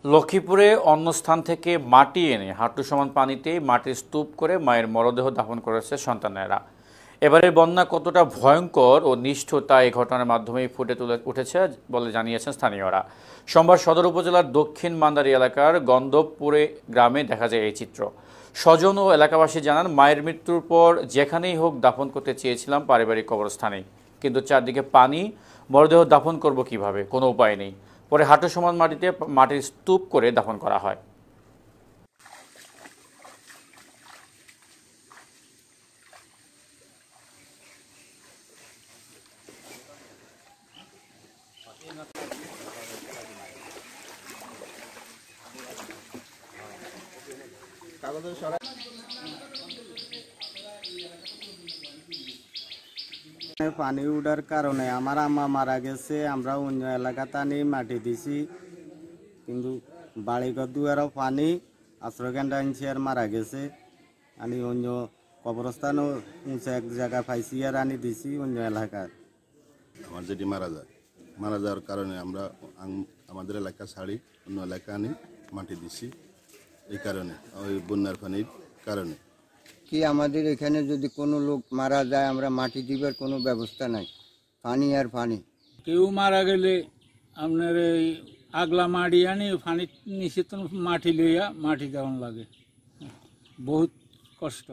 লক্ষ্মীপুরে অন্য স্থান থেকে মাটি এনে হাঁটু সমান পানিতে মাটির স্তূপ করে মায়ের মরদেহ দাফন করেছে সন্তানেরা। এবারের বন্যা কতটা ভয়ঙ্কর ও নিষ্ঠুর তা এই ঘটনার মাধ্যমেই ফুটে উঠেছে বলে জানিয়েছেন স্থানীয়রা। সোমবার সদর উপজেলার দক্ষিণ মান্দারী এলাকার গন্ধবপুরে গ্রামে দেখা যায় এই চিত্র। স্বজন ও এলাকাবাসী জানান, মায়ের মৃত্যুর পর যেখানেই হোক দাফন করতে চেয়েছিলাম পারিবারিক কবরস্থানে, কিন্তু চারদিকে পানি, মরদেহ দাফন করব কিভাবে, কোনো উপায় নেই। পরে হাঁটু সমান মাটিতে মাটির স্তূপ করে দাফন করা হয়। পানি উঠার কারণে আমার আম্মা মারা গেছে। আমরা অন্য এলাকাতে আনি মাটি দিছি, কিন্তু বাড়িঘর দুয়ারও পানি, আশ্রয়কেন্দ্র আনছি আর মারা গেছে। আমি অন্য কবরস্থানও উঁচু এক জায়গা পাইছি আর আনি দিছি অন্য এলাকায়। আমার যেটি মারা যাওয়ার কারণে আমরা আমাদের এলাকা ছাড়ি অন্য এলাকা আনি মাটি দিছি। এই কারণে ওই বন্যার পানির কারণে কি আমাদের এখানে যদি কোনো লোক মারা যায়, আমরা মাটি দিবার কোনো ব্যবস্থা নাই, পানি আর পানি। কেউ মারা গেলে আপনার এই আগলা মাটি আনি পানির নিচে তো মাটি লইয়া মাটি দেওয়ান লাগে, বহুত কষ্ট।